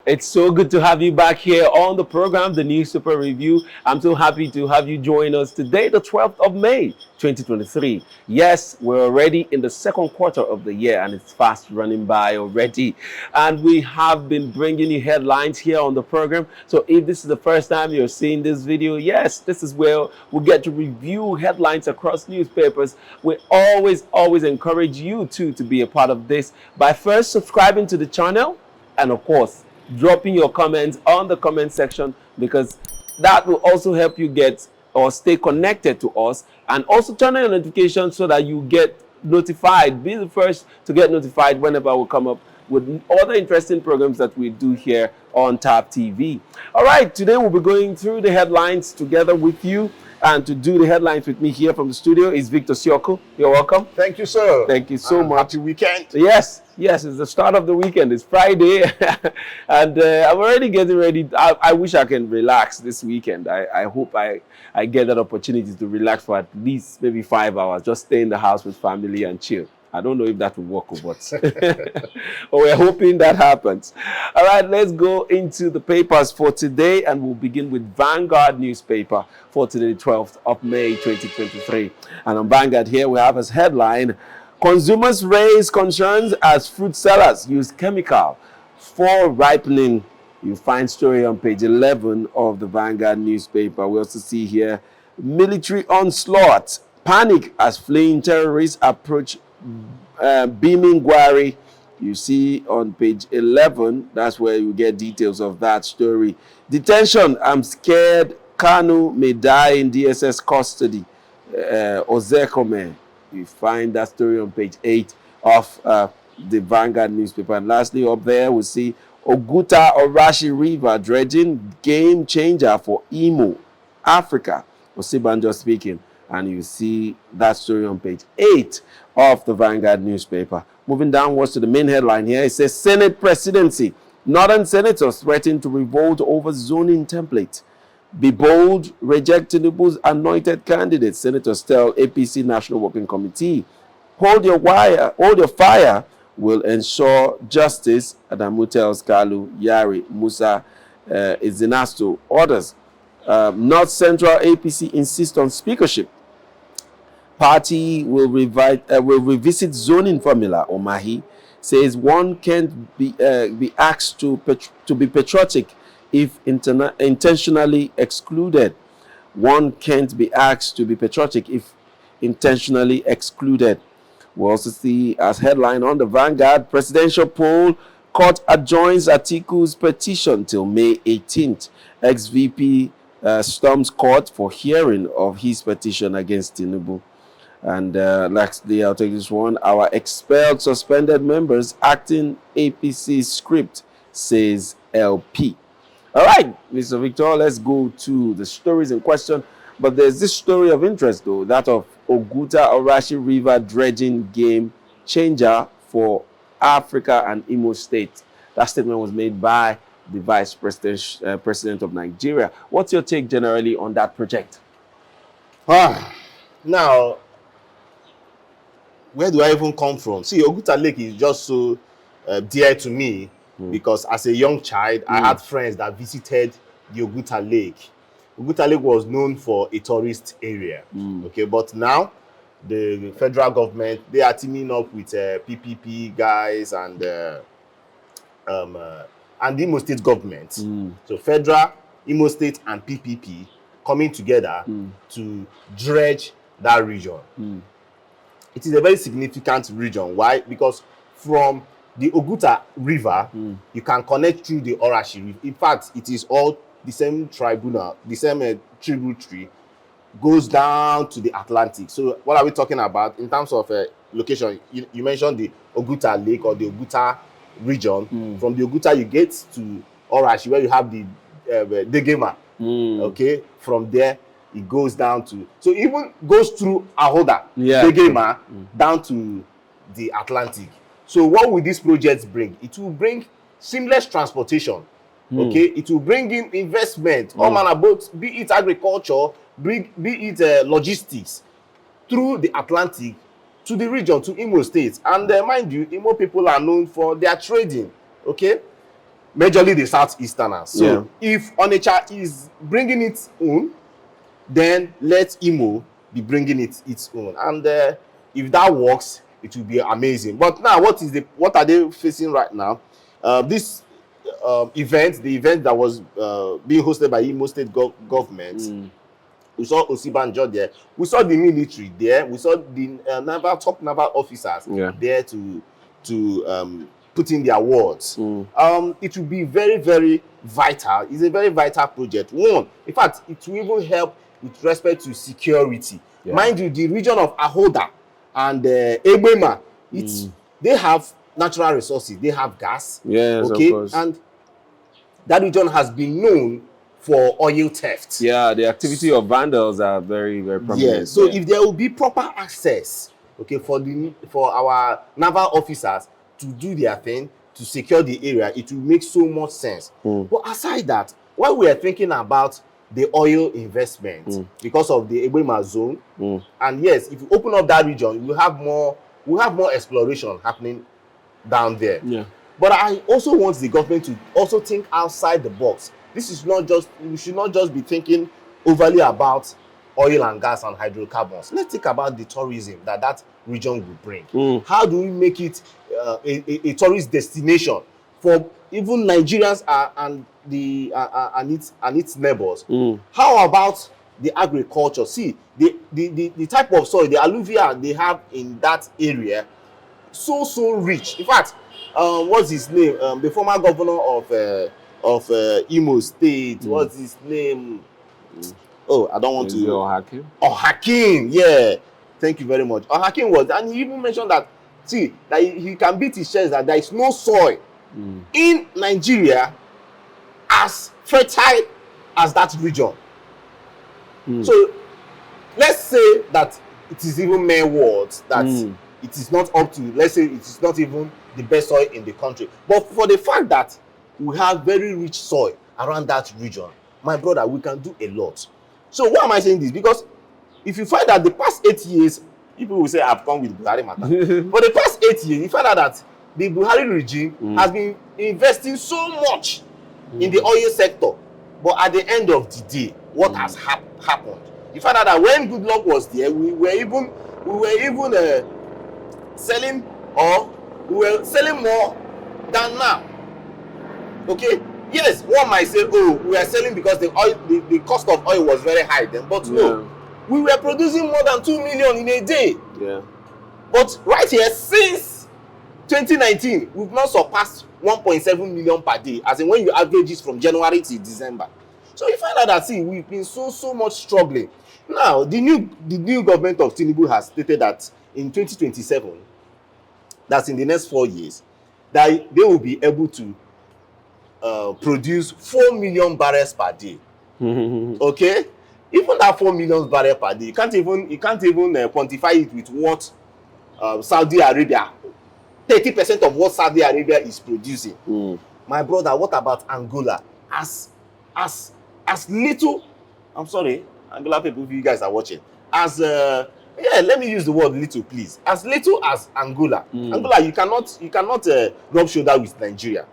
It's so good to have you back here on the program, the Newspaper Review. I'm so happy to have you join us today, the 12th of May, 2023. Yes, we're already in the second quarter of the year and it's fast running by already. And we have been bringing you headlines here on the program. So if this is the first time you're seeing this video, yes, this is where we get to review headlines across newspapers. We always encourage you to be a part of this by first subscribing to the channel and of course, dropping your comments on the comment section, because that will also help you get or stay connected to us, and also turn on your notifications so that you get notified. Be the first to get notified whenever we come up with other interesting programs that we do here on Tap TV. All right, today we'll be going through the headlines together with you. And to do the headlines with me here from the studio is Victor Sioko. You're welcome. Thank you, sir. Thank you so much. Happy weekend. Yes, it's the start of the weekend. It's Friday. And I'm already getting ready. I wish I can relax this weekend. I hope I get that opportunity to relax for at least maybe 5 hours. Just stay in the house with family and chill. I don't know if that will work, but we're hoping that happens. All right, let's go into the papers for today, and we'll begin with Vanguard newspaper for today, 12th of May, 2023. And on Vanguard here, we have as headline, consumers raise concerns as fruit sellers use chemical for ripening. You find story on page 11 of the Vanguard newspaper. We also see here, military onslaught, panic as fleeing terrorists approach beaming Gwari. You see on page 11, that's where you get details of that story. Detention, I'm scared Kanu may die in DSS custody. Ozekome. You find that story on page 8 of the Vanguard newspaper. And lastly, up there, we see Oguta Orashi River dredging, game changer for Imo, Africa. Osinbajo speaking. And you see that story on page 8 of the Vanguard newspaper. Moving downwards to the main headline here, it says Senate presidency. Northern senators threaten to revolt over zoning template. Be bold, reject Tinubu's anointed candidate. Senators tell APC National Working Committee. Hold your fire will ensure justice. Adamu tells Kalu, Yari, Musa, Izinasto. Orders. North Central APC insist on speakership. Party will revisit zoning formula. Omahi says one can't be asked to be patriotic if intentionally excluded. One can't be asked to be patriotic if intentionally excluded. We also see as headline on the Vanguard, presidential poll, court adjoins Atiku's petition till May 18th. Ex-VP storms court for hearing of his petition against Tinubu. And lastly, I'll take this one. Our expelled suspended members acting APC script, says LP. All right, Mr. Victor, let's go to the stories in question. But there's this story of interest, though, that of Oguta Orashi River dredging, game changer for Africa and Imo State. That statement was made by the Vice President of Nigeria. What's your take generally on that project? Now, where do I even come from? See, Oguta Lake is just so dear to me because as a young child, I had friends that visited the Oguta Lake. Oguta Lake was known for a tourist area, okay? But now, the federal government, they are teaming up with PPP guys and the Imo State government. So federal, Imo State and PPP coming together to dredge that region. It is a very significant region. Why? Because from the Oguta River, you can connect through the Orashi River. In fact, it is all the same tribunal, the same tributary, goes down to the Atlantic. So what are we talking about in terms of location? You mentioned the Oguta Lake or the Oguta region. From the Oguta, you get to Orashi, where you have the Degema. Okay, from there, it goes down to, so even goes through Ahoda, Degema, down to the Atlantic. So what will this project bring? It will bring seamless transportation. Okay, it will bring in investment, all manner, both, be it agriculture, be it logistics, through the Atlantic to the region, to Imo State. And mind you, Imo people are known for their trading. Okay, majorly the southeasterners. So if Onitsha is bringing its own, then let Imo be bringing its own. And if that works, it will be amazing. But now, what are they facing right now? This event, the event that was being hosted by Imo State government. We saw Osinbajo there. We saw the military there. We saw the top naval officers there to put in their words. It will be very, very vital. It's a very vital project. One, in fact, it will even help with respect to security. Mind you, the region of Ahoda and Egbema, they have natural resources. They have gas. Yes, of course. And that region has been known for oil theft. Yeah, the activity of vandals are very, very prominent. So if there will be proper access, for our naval officers to do their thing, to secure the area, it will make so much sense. But aside that, while we are thinking about the oil investment because of the Egbema zone, and yes, if you open up that region, we'll have more exploration happening down there. But I also want the government to also think outside the box. This is not just, we should not just be thinking overly about oil and gas and hydrocarbons. Let's think about the tourism that region will bring. How do we make it a tourist destination for even Nigerians and its neighbors? How about the agriculture? See, the type of soil, the alluvial they have in that area, so rich. In fact, what's his name? The former governor of Imo State. What's his name? Oh, I don't want to. Hakim? Hakim, yeah. Thank you very much. Hakim was, and he even mentioned that, see, that he can beat his chest that there is no soil in Nigeria as fertile as that region. So let's say that it is even mere words, that it is not up to, let's say it is not even the best soil in the country. But for the fact that we have very rich soil around that region, my brother, we can do a lot. So why am I saying this? Because if you find that the past 8 years, people will say I've come with Buhari matter. For the past 8 years, you find out that the Buhari regime has been investing so much in the oil sector. But at the end of the day, what has happened? You find out that when Goodluck was there, we were selling more than now. Okay, yes, one might say, oh, we are selling because the cost of oil was very high then, but no, we were producing more than 2 million in a day. But right here, since 2019, we've not surpassed 1.7 million per day, as in when you average it from January to December. So you find out that, see, we've been so much struggling. Now, the new government of Tinubu has stated that in 2027, that's in the next 4 years, that they will be able to produce 4 million barrels per day. Okay, even that 4 million barrels per day, you can't even quantify it with what Saudi Arabia, 30% of what Saudi Arabia is producing. My brother, what about Angola? As little, I'm sorry, Angola people, if you guys are watching, let me use the word little, please. As little as Angola, Angola, you cannot rub shoulder with Nigeria.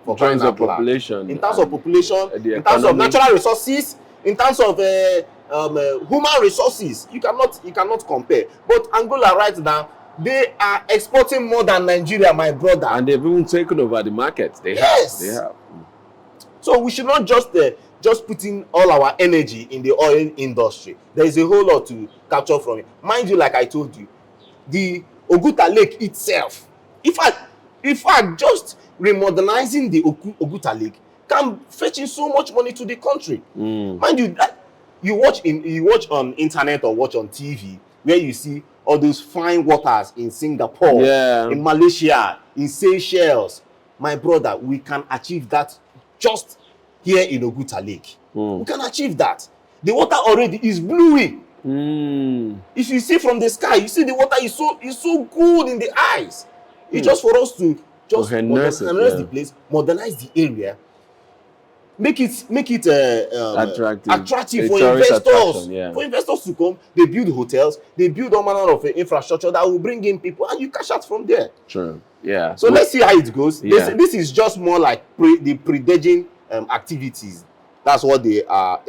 In terms of population, in terms of natural resources, in terms of human resources, you cannot compare. But Angola right now, they are exporting more than Nigeria, my brother. And they've even taken over the market. They have. So we should not just put in all our energy in the oil industry. There is a whole lot to capture from it. Mind you, like I told you, the Oguta Lake itself, in fact, just remodernizing the Oguta Lake can fetch in so much money to the country. Mind you, you watch on internet or watch on TV where you see all those fine waters in Singapore, in Malaysia, in Seychelles. My brother, we can achieve that just here in Oguta Lake. We can achieve that. The water already is bluey. If you see from the sky, you see the water is so good in the eyes. It's just for us to just modernize the place, modernize the area. make it attractive A for tourist investors. attraction, yeah. For investors to come, they build hotels, they build all manner of infrastructure that will bring in people, and you cash out from there. True. Yeah. So let's see how it goes. Yeah. This is just more like the pre-dredging activities. That's what they are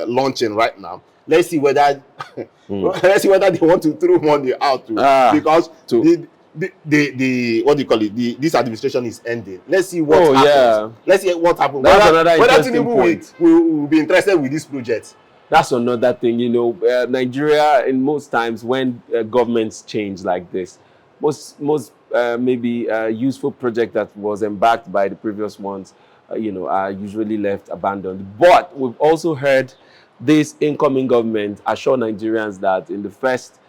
launching right now. Let's see whether let's see whether they want to throw money out because the what do you call it? This administration is ending. Let's see what happens. Yeah. Let's see what happens. That's another interesting point. Will be interested with this project. That's another thing, you know. Nigeria, in most times when governments change like this, most maybe useful project that was embarked by the previous ones, you know, are usually left abandoned. But we've also heard this incoming government assure Nigerians that in the first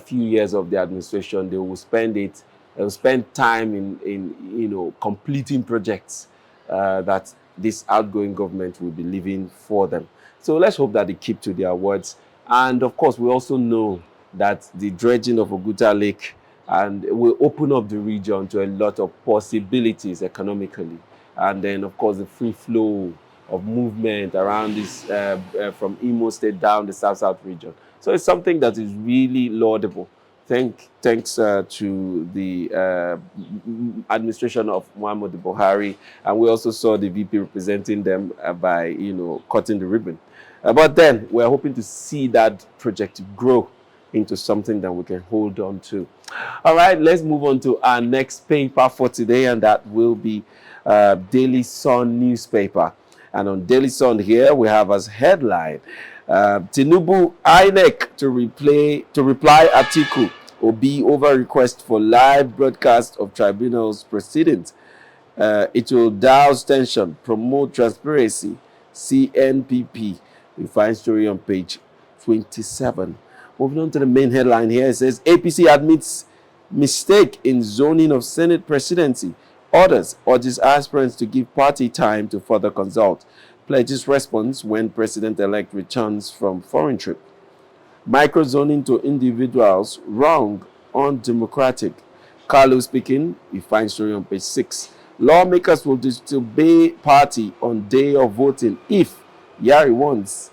few years of the administration, they will spend time in you know, completing projects that this outgoing government will be leaving for them. So let's hope that they keep to their words. And of course, we also know that the dredging of Oguta Lake and will open up the region to a lot of possibilities economically. And then, of course, the free flow of movement around this from Imo State down the South region. So it's something that is really laudable. Thanks to the administration of Muhammadu Buhari, and we also saw the VP representing them by, you know, cutting the ribbon. But then we're hoping to see that project grow into something that we can hold on to. All right, let's move on to our next paper for today, and that will be Daily Sun newspaper. And on Daily Sun here, we have as headline, Tinubu INEC to reply Atiku Obi over request for live broadcast of tribunal's proceedings. It will douse tension, promote transparency, CNPP. We find story on page 27. Moving on to the main headline here, it says APC admits mistake in zoning of Senate presidency. Orders urges aspirants to give party time to further consult. Pledges response when president-elect returns from foreign trip. Microzoning to individuals, wrong, undemocratic. Carlo speaking, we find story on page 6. Lawmakers will disobey party on day of voting if Yari wants.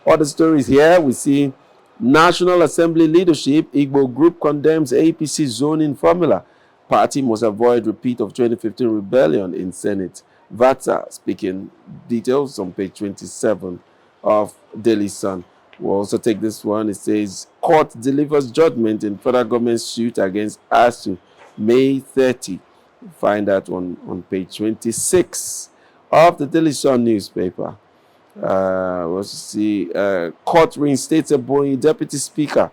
Other stories here, we see National Assembly leadership, Igbo group condemns APC zoning formula. Party must avoid repeat of 2015 rebellion in Senate. VATSA speaking, details on page 27 of Daily Sun. We'll also take this one. It says, court delivers judgment in federal government suit against ASU May 30. You'll find that one on page 26 of the Daily Sun newspaper. We'll see, court reinstates a Boeing deputy speaker.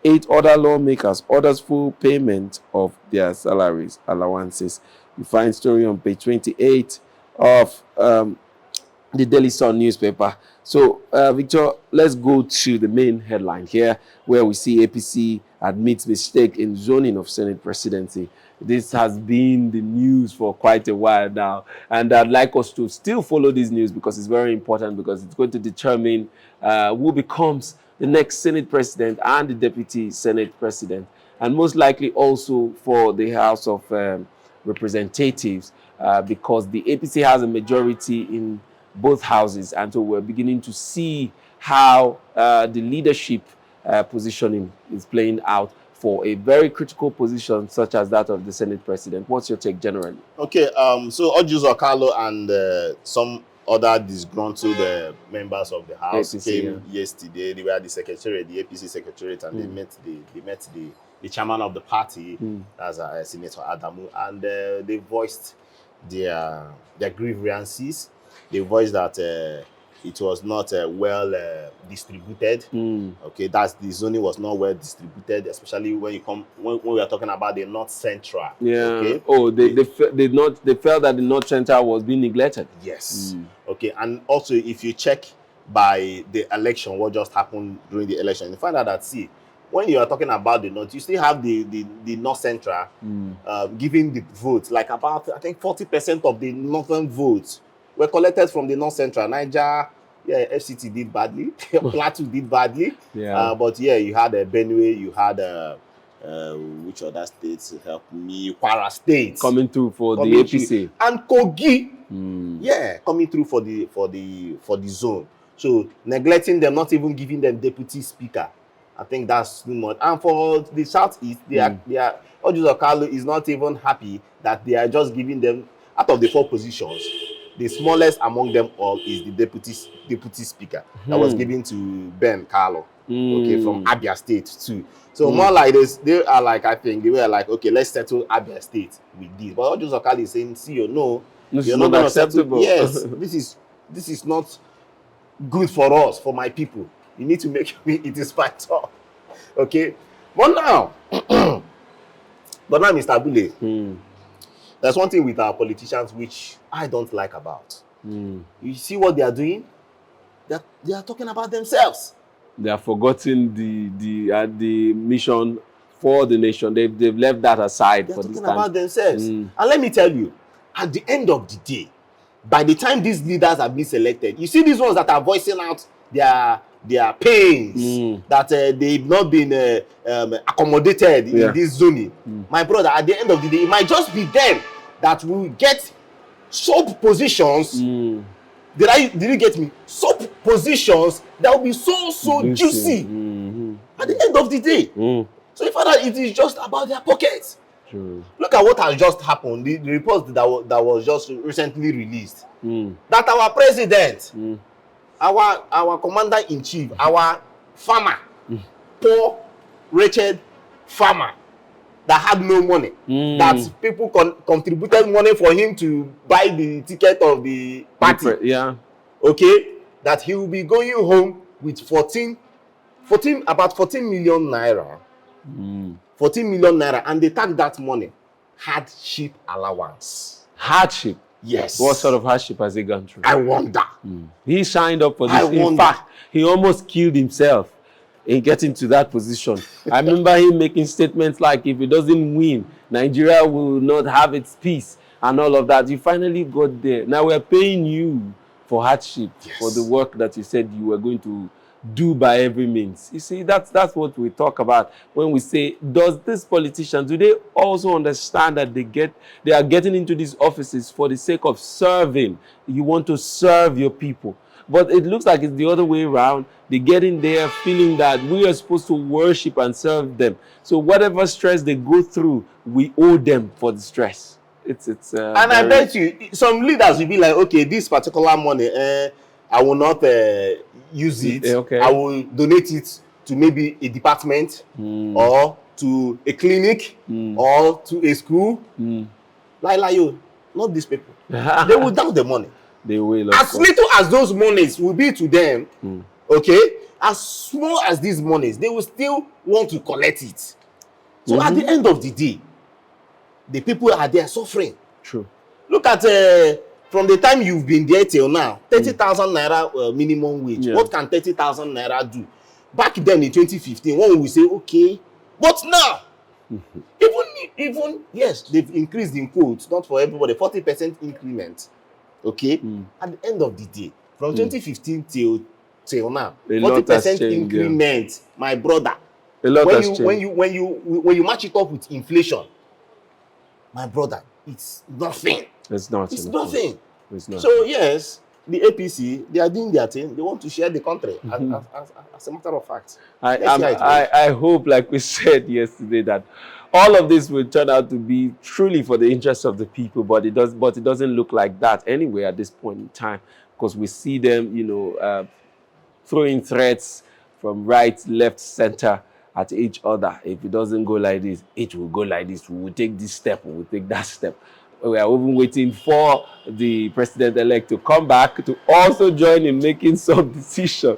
8 other lawmakers orders full payment of their salaries, allowances. You find story on page 28 of the Daily Sun newspaper. So, Victor, let's go to the main headline here, where we see APC admits mistake in zoning of Senate presidency. This has been the news for quite a while now, and I'd like us to still follow this news because it's very important, because it's going to determine who becomes the next Senate president and the deputy Senate president, and most likely also for the House of Representatives, because the APC has a majority in both houses, and so we're beginning to see how the leadership positioning is playing out for a very critical position such as that of the Senate president. What's your take generally? Okay, so Ojuzo Carlo and some other disgruntled members of the House APC, came yesterday. They were at the secretariat, the APC secretariat, and they met the chairman of the party, as Senator Adamu, and they voiced their grievances. They voiced that it was not well distributed. Okay, that's the zoning was not well distributed, especially when we are talking about the North Central. Yeah. Okay? Oh, they felt that the North Central was being neglected. Yes. Okay, and also if you check by the election, what just happened during the election, you find out that, see, when you are talking about the North, you still have the North Central giving the votes. Like about, I think, 40% of the northern votes were collected from the North Central. Niger, yeah, FCT did badly. Plateau did badly. Yeah. But yeah, you had Benue, you had which other states help me? Kwara State Coming through for the coming APC. through. And Kogi, yeah, coming through for the zone. So neglecting them, not even giving them deputy speaker. I think that's too much. And for the Southeast, they are Ojuzo Kalu is not even happy that they are just giving them, out of the 4 positions, the smallest among them all is the deputy speaker that was given to Ben Carlo, okay, from Abia State too. So more like this, they are like, I think they were like, okay, let's settle Abia State with this. But Ojuzo Kalu is saying, see, no, you're not going to settle. Yes, this is not good for us, for my people. You need to make me it is my talk. Okay? But now, Mr. Bule, there's one thing with our politicians which I don't like about. You see what they are doing? They are talking about themselves. They are forgotten the mission for the nation. They've left that aside for this time. They're talking about themselves. And let me tell you, at the end of the day, by the time these leaders have been selected, you see these ones that are voicing out their pains, that they've not been accommodated in this zoning. My brother, at the end of the day, it might just be them that will get sub positions. Did you get me? Sub positions that will be so juicy at the end of the day. So in fact, it is just about their pockets. True. Look at what has just happened. The report that was just recently released. That our president, our commander-in-chief, our farmer, poor, wretched farmer that had no money, that people contributed money for him to buy the ticket of the party. Yeah. Okay? That he will be going home with about 14 million naira. 14 million naira, and they tag that money hardship allowance. Hardship? Yes. What sort of hardship has he gone through? I wonder. He signed up for this. In fact, he almost killed himself in getting to that position. I remember him making statements like, if he doesn't win, Nigeria will not have its peace and all of that. You finally got there. Now we're paying you for hardship, for the work that you said you were going to do by every means. You see, that's what we talk about when we say, does this politician, do they also understand that they are getting into these offices for the sake of serving? You want to serve your people. But it looks like it's the other way around. They get in there feeling that we are supposed to worship and serve them. So whatever stress they go through, we owe them for the stress. And I bet you, some leaders will be like, okay, this particular money, I will not use it. Okay. I will donate it to maybe a department or to a clinic or to a school. Like you, not these people. They will down the money. They will. As little as those monies will be to them, okay, as small as these monies, they will still want to collect it. So at the end of the day, the people are there suffering. True. Look at from the time you've been there till now, 30,000 naira minimum wage. Yeah. What can 30,000 naira do? Back then in 2015, one will say, okay, but now, even yes, they've increased in quotes, not for everybody, 40% increment. Okay, at the end of the day, from 2015 till now, 40% increment, my brother. A lot when you match it up with inflation, my brother, it's nothing. It's not. It's nothing. It's not. So yes, the APC, they are doing their thing. They want to share the country. As a matter of fact, I hope, like we said yesterday, that all of this will turn out to be truly for the interest of the people. But it doesn't look like that anyway at this point in time, because we see them, throwing threats from right, left, center at each other. If it doesn't go like this, it will go like this. We will take this step. We will take that step. We are even waiting for the president-elect to come back to also join in making some decision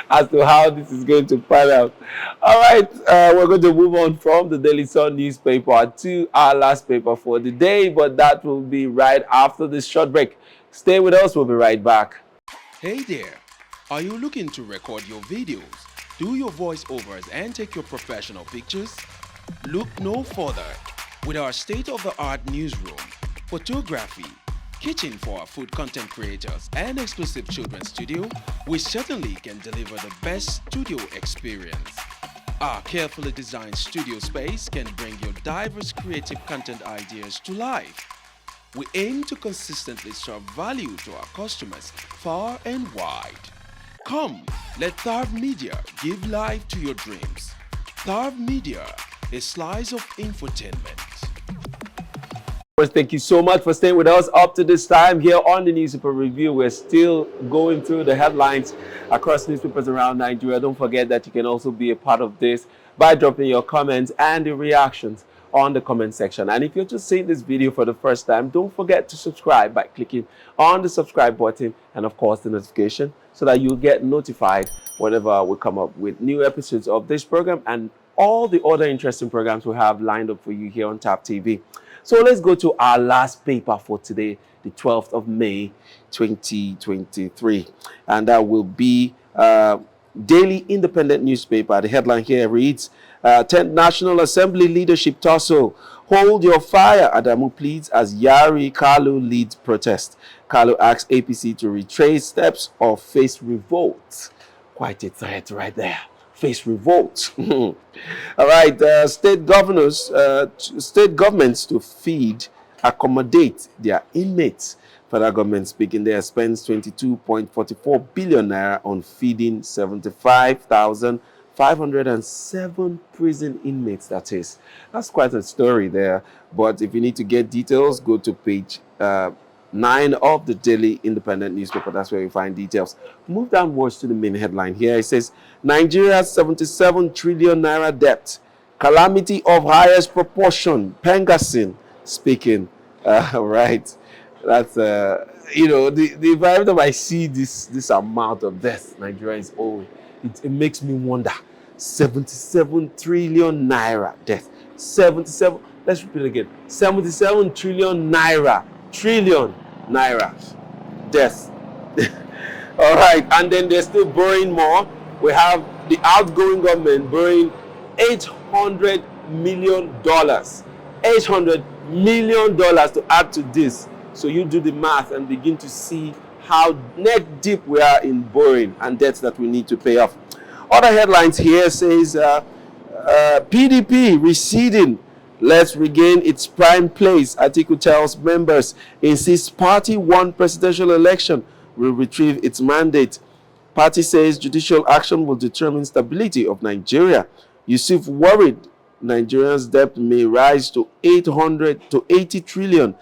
as to how this is going to pan out. All right, we're going to move on from the Daily Sun newspaper to our last paper for the day, but that will be right after this short break. Stay with us. We'll be right back. Hey there. Are you looking to record your videos, do your voiceovers, and take your professional pictures? Look no further. With our state-of-the-art newsroom, photography, kitchen for our food content creators, and exclusive children's studio, we certainly can deliver the best studio experience. Our carefully designed studio space can bring your diverse creative content ideas to life. We aim to consistently serve value to our customers far and wide. Come, let Tharv Media give life to your dreams. Tharv Media, a slice of infotainment. Thank you so much for staying with us up to this time here on the Newspaper Review. We're still going through the headlines across newspapers around Nigeria. Don't forget that you can also be a part of this by dropping your comments and your reactions on the comment section. And if you're just seeing this video for the first time, don't forget to subscribe by clicking on the subscribe button and of course the notification so that you'll get notified whenever we come up with new episodes of this program and all the other interesting programs we have lined up for you here on TAP TV. So let's go to our last paper for today, the 12th of May, 2023. And that will be Daily Independent newspaper. The headline here reads, 10th National Assembly Leadership Tussle. Hold your fire, Adamu pleads as Yari Kalu leads protest. Kalu asks APC to retrace steps or face revolt. Quite a threat right there. Face revolt. All right, state governments to feed, accommodate their inmates. Federal government speaking there spends 22.44 billion naira on feeding 75,507 prison inmates. That's quite a story there. But if you need to get details, go to page 9 of the Daily Independent newspaper. That's where you find details. Move downwards to the main headline here. It says, Nigeria's 77 trillion naira debt. Calamity of highest proportion. Pengasin speaking. Right. That's, the every time I see this amount of debt Nigeria is owing, it makes me wonder. 77 trillion naira debt. 77, let's repeat it again. 77 trillion naira. Trillion naira death. All right, and then they're still borrowing more. We have the outgoing government borrowing $800 million. $800 million to add to this. So you do the math and begin to see how neck deep we are in borrowing and debts that we need to pay off. Other headlines here says PDP receding. Let's regain its prime place. Atiku tells members, insists party won presidential election, will retrieve its mandate. Party says judicial action will determine stability of Nigeria. Yusuf worried Nigeria's debt may rise to 800 to 80 trillion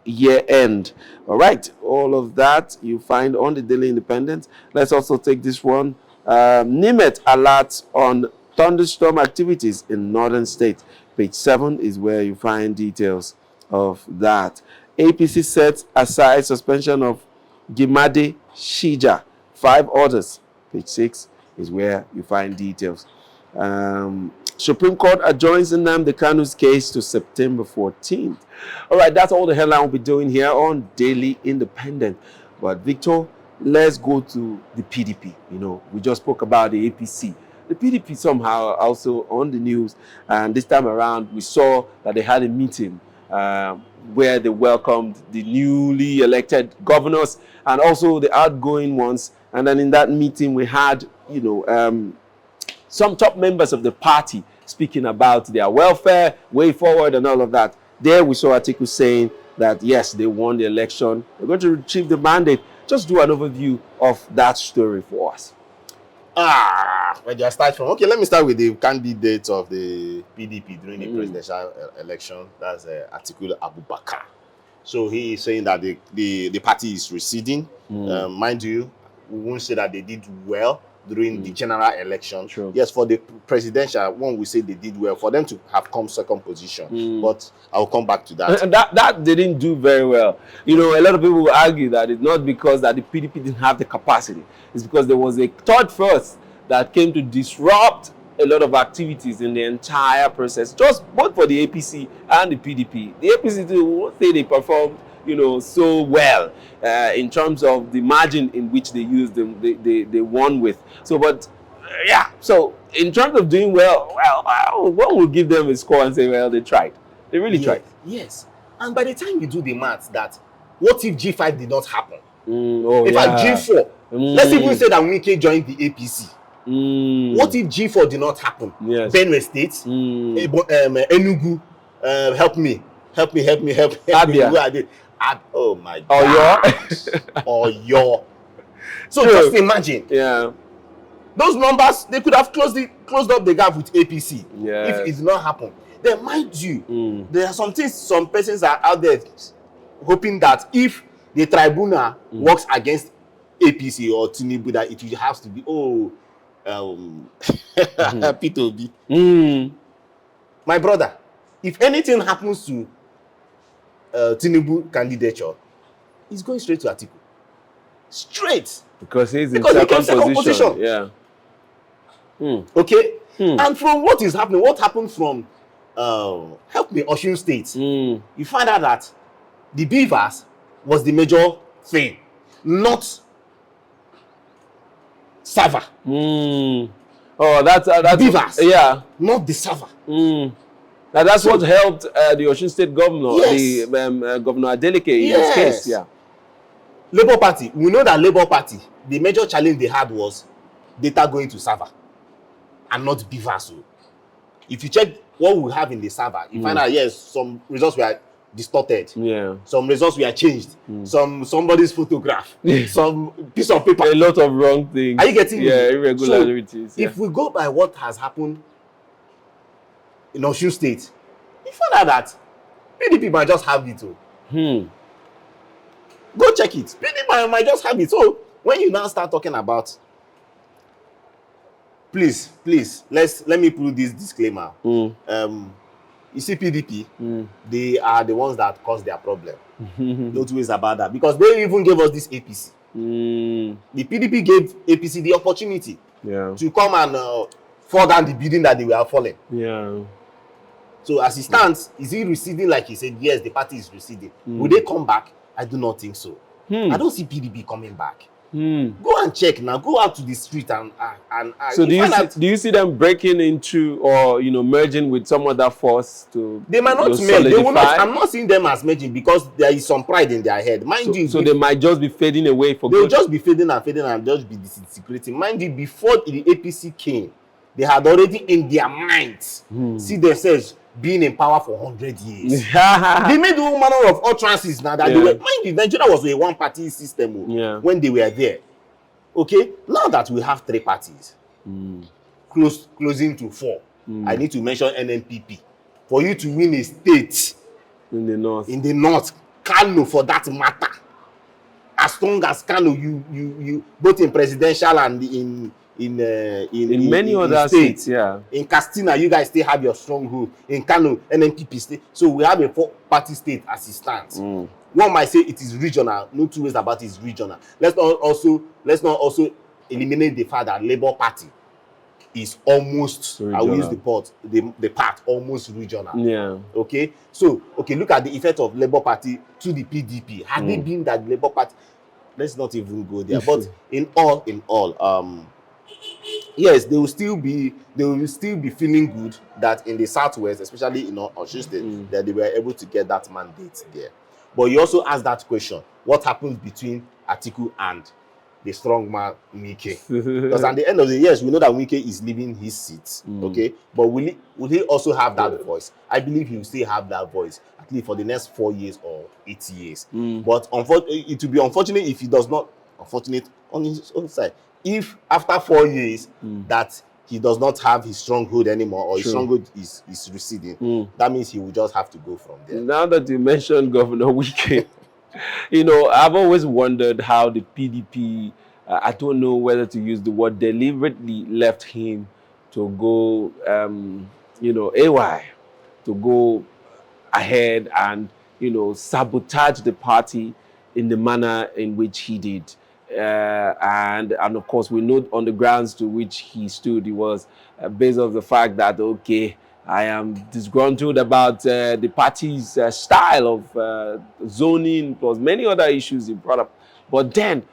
year end. All right, all of that you find on the Daily Independent. Let's also take this one. NIMET alerts on thunderstorm activities in northern states. Page 7 is where you find details of that. APC sets aside suspension of Gimade Shija. 5 orders. Page 6 is where you find details. Supreme Court adjourns Nnamdi Kanu's case to September 14th. All right, that's all the headline we'll be doing here on Daily Independent. But Victor, let's go to the PDP. We just spoke about the APC. The PDP somehow also on the news, and this time around we saw that they had a meeting where they welcomed the newly elected governors and also the outgoing ones. And then in that meeting we had, some top members of the party speaking about their welfare, way forward and all of that. There we saw Atiku saying that yes, they won the election. They're going to retrieve the mandate. Just do an overview of that story for us. When you start from, let me start with the candidate of the PDP during the presidential election. That's Atiku Abubakar. So he is saying that the party is receding. Mind you, we won't say that they did well during the general election. True. Yes, for the presidential one, we say they did well. For them to have come second position, but I'll come back to that. And that they didn't do very well. A lot of people will argue that it's not because that the PDP didn't have the capacity. It's because there was a third force that came to disrupt a lot of activities in the entire process, just both for the APC and the PDP. The APC won't say they performed, so well in terms of the margin in which they used them, they won with. So, but so in terms of doing well, one will give them a score and say, well, they tried. They really tried. Yes. And by the time you do the maths, that what if G5 did not happen? If I G4, let's even say that Wike joined the APC. What if G4 did not happen? Yes. Benue State, Enugu, help me. Abia. Where are they? Oh my God. Or your. So True. just imagine. Yeah. Those numbers, they could have closed up the gap with APC Yes. if it did not happen. Then mind you, there are some things, some persons are out there hoping that if the tribunal works against APC or Tinubu, that it will have to be P2B. My brother, if anything happens to Tinubu candidature, he's going straight to Atiku. Straight. Because he's in Because he came second second position. position. Yeah. Okay? And from what is happening, what happened from help me, Osun State, you find out that the beavers was the major thing, not Sava. Oh, that's Beavers. Yeah. Not the Sava. Now that's what helped the Osun State governor, Yes. the Governor Adeleke in this case. Yeah. Labour Party, we know that Labour Party, the major challenge they had was data going to server and not beavers. So if you check what we have in the server, you find out, yes, some results were distorted. Yeah. Some results were changed. Somebody's photograph. Some piece of paper. A lot of wrong things. Are you getting me? Yeah, irregularities. So, if we go by what has happened in Osun State, you find out that PDP might just have it. Go check it. PDP might just have it. So when you now start talking about, please, let me put this disclaimer. You see, PDP, they are the ones that cause their problem. No two ways about that. Because they even gave us this APC. The PDP gave APC the opportunity to come and fall down the building that they were falling. Yeah. So as it stands, is he receding like he said? Yes, the party is receding. Will they come back? I do not think so. I don't see PDP coming back. Go and check now. Go out to the street and so do you see them breaking into or merging with some other force to? They might not merge. They will not. I'm not seeing them as merging because there is some pride in their head. Mind you. So they might just be fading away for. They'll just be fading and just be disintegrating. Mind you, before the APC came, they had already in their minds see themselves being in power for 100 years. They made all manner of utterances now that they were. Mind you, Nigeria was a one-party system when they were there. Okay, now that we have 3 parties, closing to 4, I need to mention NNPP. For you to win a state in the north, Kano for that matter, as long as Kano, you both in presidential and in many other states, In Castina, you guys still have your stronghold. In Kano, NNPP state. So we have a 4-party state as it stands. One might say it is regional. No two ways about it is regional. Let's not also eliminate the fact that Labour Party is almost regional. I will use the part almost regional. Yeah. Okay. So look at the effect of Labour Party to the PDP. Had it been that Labour Party, let's not even go there. But in all, yes, they will still be feeling good that in the southwest, especially in Osun State, that they were able to get that mandate there. But you also ask that question: what happens between Atiku and the strongman Wike? Because at the end of the year, we know that Wike is leaving his seat. Okay, but will he also have that voice? I believe he will still have that voice at least for the next 4 years or 8 years. But it will be unfortunate if he does not. Unfortunate on his own side. If after 4 years that he does not have his stronghold anymore or his stronghold is receding, that means he will just have to go from there. Now that you mentioned Governor Wike, I've always wondered how the PDP, I don't know whether to use the word deliberately, left him to go, AY, to go ahead and, sabotage the party in the manner in which he did. And of course, we know on the grounds to which he stood, it was based on the fact that, okay, I am disgruntled about the party's style of zoning, plus many other issues he brought up. But then,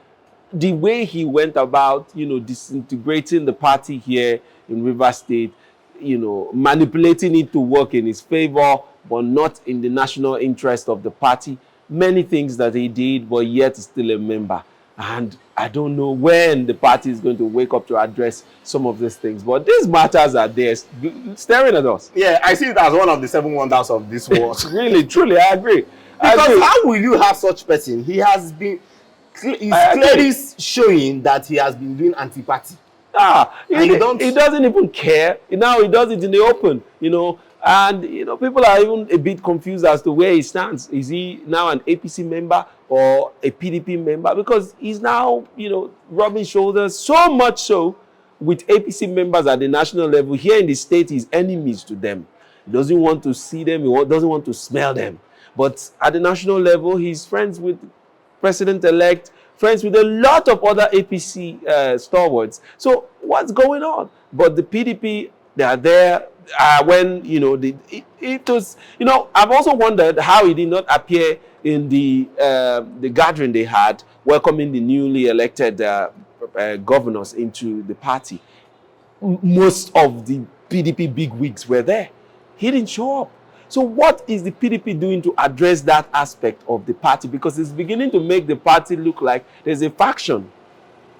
the way he went about, disintegrating the party here in Rivers State, manipulating it to work in his favor, but not in the national interest of the party. Many things that he did, but yet still a member. And I don't know when the party is going to wake up to address some of these things. But these matters are there staring at us. Yeah, I see it as one of the 7 wonders of this world. Really, truly, I agree. Because how will you have such person? He has been, he's clearly showing that he has been doing anti-party. He doesn't even care. Now he does it in the open, and people are even a bit confused as to where he stands. Is he now an APC member or a PDP member? Because he's now, rubbing shoulders, so much so with APC members at the national level. Here in the state, he's enemies to them. He doesn't want to see them. He doesn't want to smell them. But at the national level, he's friends with President-elect, friends with a lot of other APC stalwarts. So what's going on? But the PDP, they are there when, it was, I've also wondered how he did not appear in the gathering they had, welcoming the newly elected governors into the party. Most of the PDP bigwigs were there. He didn't show up. So what is the PDP doing to address that aspect of the party? Because it's beginning to make the party look like there's a faction.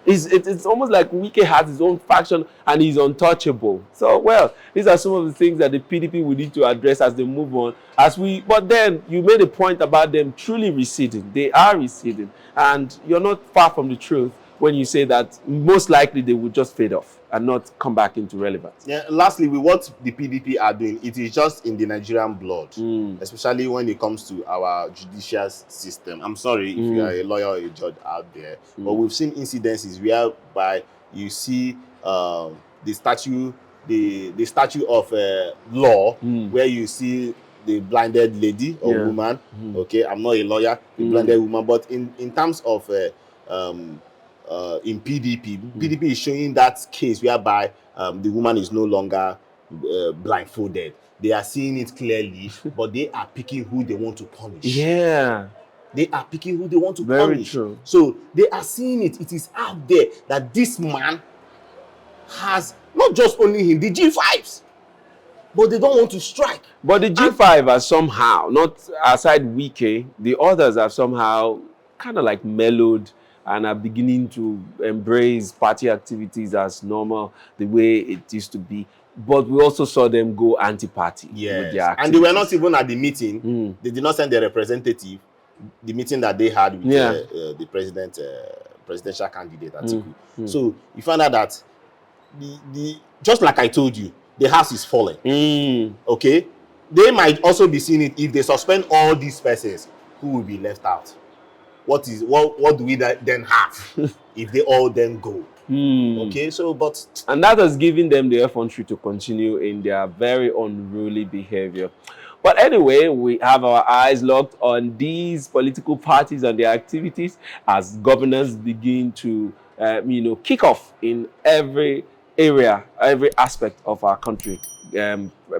It's almost like Wike has his own faction and he's untouchable. So, well, these are some of the things that the PDP will need to address as they move on. But then you made a point about them truly receding. They are receding. And you're not far from the truth when you say that most likely they will just fade off and not come back into relevance. Yeah. Lastly, with what the PDP are doing, it is just in the Nigerian blood, especially when it comes to our judicial system. I'm sorry if you are a lawyer or a judge out there, but we've seen incidences whereby you see the statue of law, where you see the blinded lady or woman. Okay, I'm not a lawyer, the blinded woman, but in terms of in PDP is showing that case whereby the woman is no longer blindfolded. They are seeing it clearly, but they are picking who they want to punish. Yeah. They are picking who they want to Very punish. true. So they are seeing it. It is out there that this man has not just only him, the G5s, but they don't want to strike. But the G5 are somehow, not aside Wike, the others have somehow kind of like mellowed and are beginning to embrace party activities as normal, the way it used to be. But we also saw them go anti-party with their activities. And they were not even at the meeting. They did not send their representative. The meeting that they had with the presidential candidate, Atiku. So you find out that just like I told you, the house is falling. Okay? They might also be seeing it if they suspend all these persons, who will be left out? What do we then have if they all then go? Okay, so and that has given them the effrontery to continue in their very unruly behavior. But anyway, we have our eyes locked on these political parties and their activities as governors begin to, kick off in every area, every aspect of our country.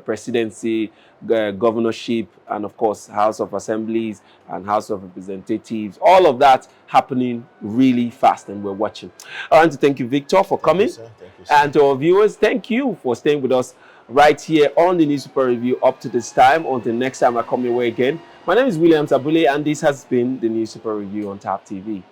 Presidency, governorship, and of course House of Assemblies and House of Representatives, all of that happening really fast, and we're watching. I want to thank you, Victor, for coming. Thank you, sir. And to our viewers, thank you for staying with us right here on the Newspaper Review up to this time. Until next time I come your way again, my name is William Tabule, and this has been the Newspaper Review on TAP TV.